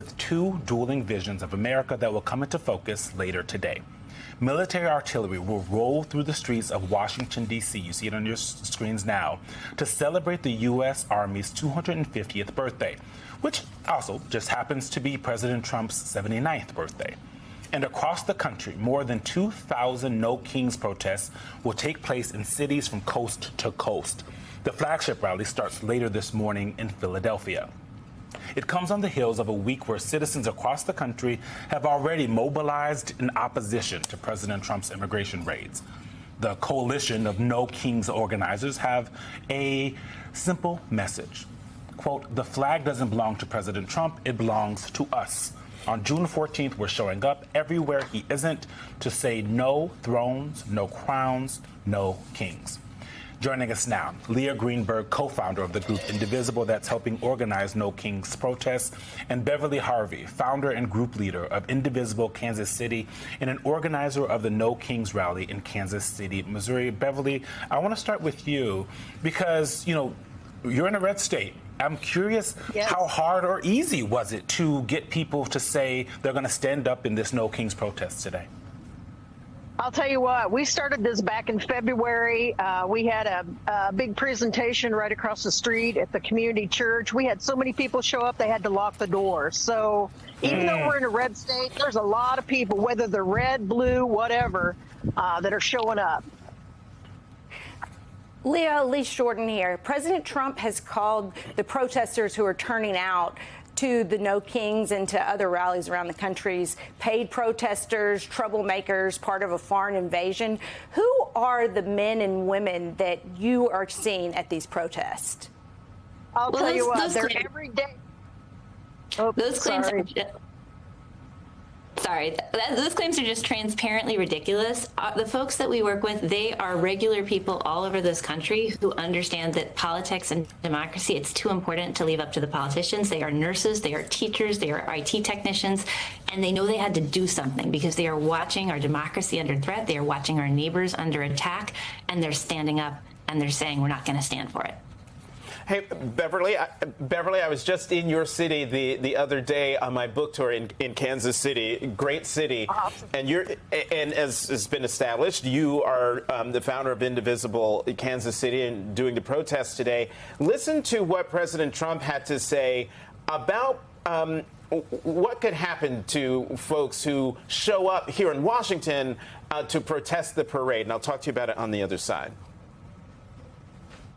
two dueling visions of America that will come into focus later today. Military artillery will roll through the streets of Washington, D.C., you see it on your screens now, to celebrate the U.S. Army's 250th birthday, which also just happens to be President Trump's 79th birthday. And across the country, more than 2,000 No Kings protests will take place in cities from coast to coast. The flagship rally starts later this morning in Philadelphia. It comes on the heels of a week where citizens across the country have already mobilized in opposition to President Trump's immigration raids. The coalition of No Kings organizers have a simple message. Quote, "The flag doesn't belong to President Trump, it belongs to us. On June 14th, we're showing up everywhere he isn't to say no thrones, no crowns, no kings." Joining us now, Leah Greenberg, co-founder of the group Indivisible that's helping organize No Kings protests, and Beverly Harvey, founder and group leader of Indivisible Kansas City and an organizer of the No Kings rally in Kansas City, Missouri. Beverly, I want to start with you because, you know, you're in a red state. I'm curious, yes, how hard or easy was it to get people to say they're going to stand up in this No Kings protest today? I'll tell you what, we started this back in February. We had a big presentation right across the street at the community church. We had so many people show up, they had to lock the doors. So even though we're in a red state, there's a lot of people, whether they're red, blue, whatever, that are showing up. Leah, Lee Jordan here. President Trump has called the protesters who are turning out to the No Kings and to other rallies around the country's paid protesters, troublemakers, part of a foreign invasion. Who are the men and women that you are seeing at these protests? I'll tell you what, they're every day. Oh, those claims are those claims are just transparently ridiculous. The folks that we work with, they are regular people all over this country who understand that politics and democracy, it's too important to leave up to the politicians. They are nurses, they are teachers, they are IT technicians, and they know they had to do something because they are watching our democracy under threat. They are watching our neighbors under attack, and they're standing up and they're saying we're not going to stand for it. Hey, Beverly, I was just in your city the other day on my book tour in Kansas City, great city. Awesome. And as has been established, you are the founder of Indivisible Kansas City and doing the protest today. Listen to what President Trump had to say about what could happen to folks who show up here in Washington to protest the parade. And I'll talk to you about it on the other side.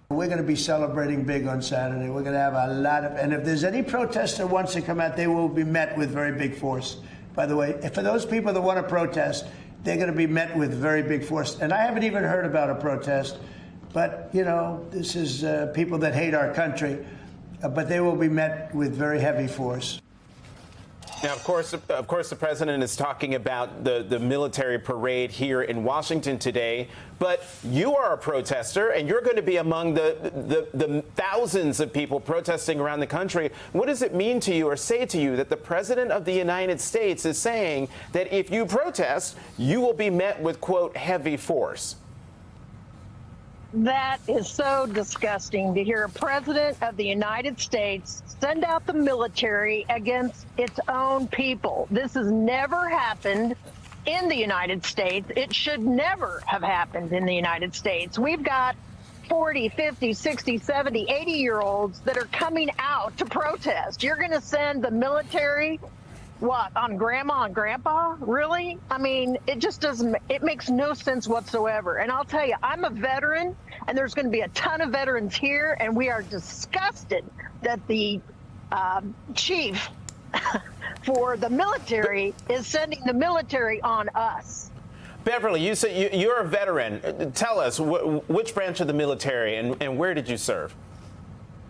We're going to be celebrating big on Saturday. We're going to have a lot of, and if there's any protester that wants to come out, they will be met with very big force. By the way, for those people that want to protest, they're going to be met with very big force. And I haven't even heard about a protest, but, you know, this is people that hate our country, but they will be met with very heavy force. Now, of course, the president is talking about the military parade here in Washington today. But you are a protester, and you're going to be among the thousands of people protesting around the country. What does it mean to you or say to you that the president of the United States is saying that if you protest, you will be met with, quote, heavy force? That is so disgusting to hear a president of the United States send out the military against its own people. This has never happened in the United States. It should never have happened in the United States. We've got 40, 50, 60, 70, 80-year-olds that are coming out to protest. You're going to send the military, what, on grandma and grandpa? Really? I mean, it just doesn't, it makes no sense whatsoever. And I'll tell you, I'm a veteran, and there's going to be a ton of veterans here, and we are disgusted that the chief for the military is sending the military on us. Beverly, you say you're a veteran. Tell us, which branch of the military and where did you serve?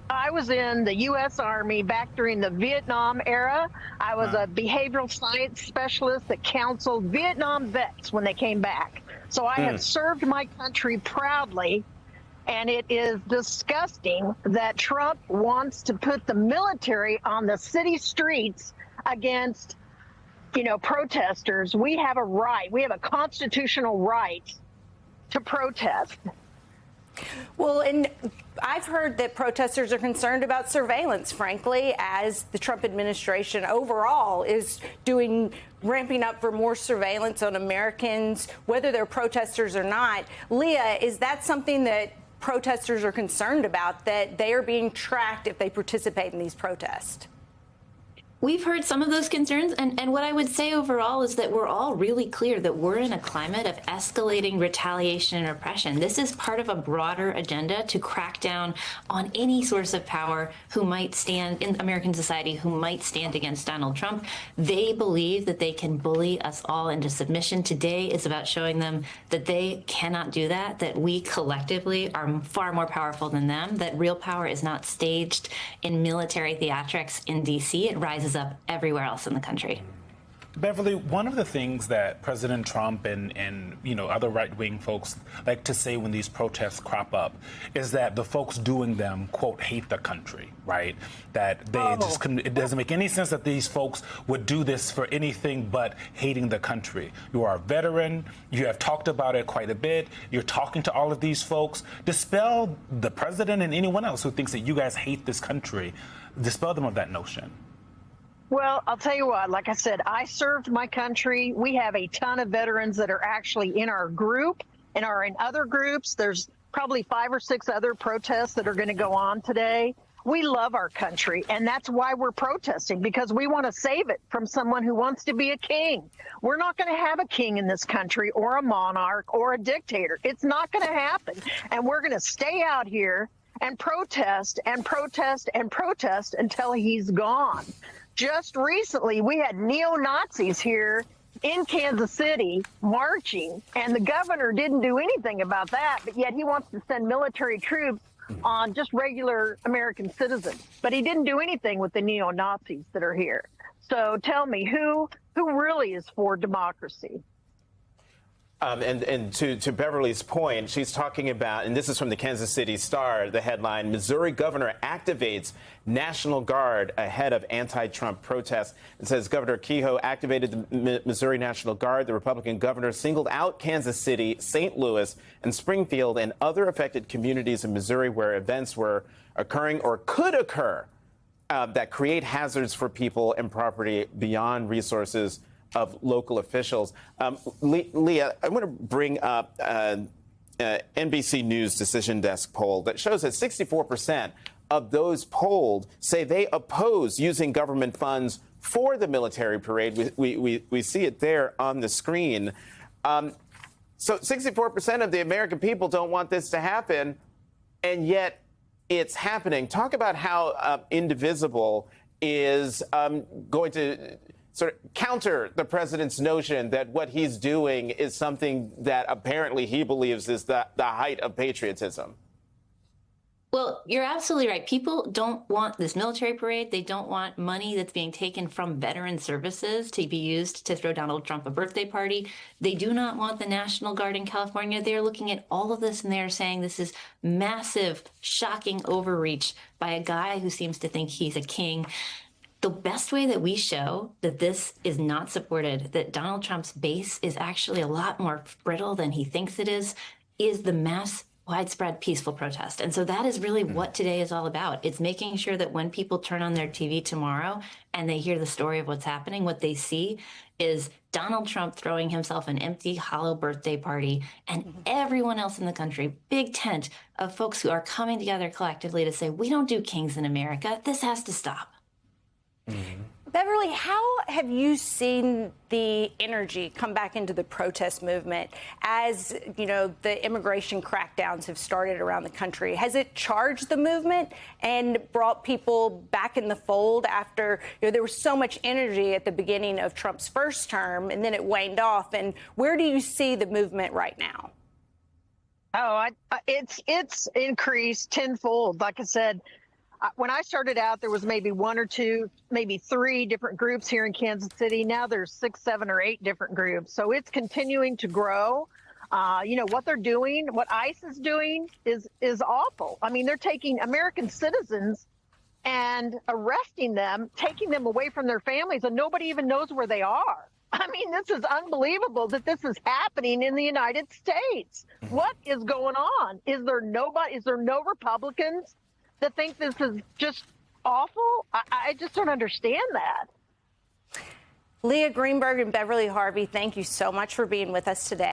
I was in the U.S. Army back during the Vietnam era. I was a behavioral science specialist that counseled Vietnam vets when they came back. So I have served my country proudly, and it is disgusting that Trump wants to put the military on the city streets against, you know, protesters. We have a right. We have a constitutional right to protest. Well, and I've heard that protesters are concerned about surveillance, frankly, as the Trump administration overall is ramping up for more surveillance on Americans, whether they're protesters or not. Leah, is that something that protesters are concerned about, that they are being tracked if they participate in these protests? We've heard some of those concerns, and what I would say overall is that we're all really clear that we're in a climate of escalating retaliation and repression. This is part of a broader agenda to crack down on any source of power who might stand in American society, who might stand against Donald Trump. They believe that they can bully us all into submission. Today is about showing them that they cannot do that, that we collectively are far more powerful than them, that real power is not staged in military theatrics in D.C. It rises up everywhere else in the country. Beverly, one of the things that President Trump and other right-wing folks like to say when these protests crop up is that the folks doing them, quote, hate the country, right? That they just couldn't, it doesn't make any sense that these folks would do this for anything but hating the country. You are a veteran. You have talked about it quite a bit. You're talking to all of these folks. Dispel the president and anyone else who thinks that you guys hate this country. Dispel them of that notion. Well, I'll tell you what, like I said, I served my country. We have a ton of veterans that are actually in our group and are in other groups. There's probably 5 or 6 other protests that are going to go on today. We love our country, and that's why we're protesting, because we want to save it from someone who wants to be a king. We're not going to have a king in this country or a monarch or a dictator. It's not going to happen, and we're going to stay out here and protest and protest and protest until he's gone. Just recently, we had neo-Nazis here in Kansas City marching, and the governor didn't do anything about that, but yet he wants to send military troops on just regular American citizens. But he didn't do anything with the neo-Nazis that are here. So tell me, who really is for democracy? And to Beverly's point, she's talking about, and this is from the Kansas City Star, the headline, Missouri governor activates National Guard ahead of anti-Trump protests. It says Governor Kehoe activated the Missouri National Guard. The Republican governor singled out Kansas City, St. Louis, and Springfield and other affected communities in Missouri where events were occurring or could occur that create hazards for people and property beyond resources of local officials. Leah, I want to bring up NBC News Decision Desk poll that shows that 64% of those polled say they oppose using government funds for the military parade. We see it there on the screen. So 64% of the American people don't want this to happen, and yet it's happening. Talk about how Indivisible is going to sort of counter the president's notion that what he's doing is something that apparently he believes is the height of patriotism. Well, you're absolutely right. People don't want this military parade. They don't want money that's being taken from veteran services to be used to throw Donald Trump a birthday party. They do not want the National Guard in California. They're looking at all of this and they're saying this is massive, shocking overreach by a guy who seems to think he's a king. The best way that we show that this is not supported, that Donald Trump's base is actually a lot more brittle than he thinks it is the mass widespread peaceful protest. And so that is really what today is all about. It's making sure that when people turn on their TV tomorrow and they hear the story of what's happening, what they see is Donald Trump throwing himself an empty, hollow birthday party, and everyone else in the country, big tent of folks who are coming together collectively to say, we don't do kings in America. This has to stop. Beverly, how have you seen the energy come back into the protest movement as, you know, the immigration crackdowns have started around the country? Has it charged the movement and brought people back in the fold after, you know, there was so much energy at the beginning of Trump's first term and then it waned off? And where do you see the movement right now? Oh, it's increased tenfold. Like I said, when I started out, there was maybe 1 or 2, maybe 3 different groups here in Kansas City. Now there's 6, 7, or 8 different groups. So it's continuing to grow. You know, what they're doing, what ICE is doing is awful. I mean, they're taking American citizens and arresting them, taking them away from their families, and nobody even knows where they are. I mean, this is unbelievable that this is happening in the United States. What is going on? Is there no Republicans that think this is just awful? I just don't understand that. Leah, Greenberg, and Beverly, Harvey, thank you so much for being with us today.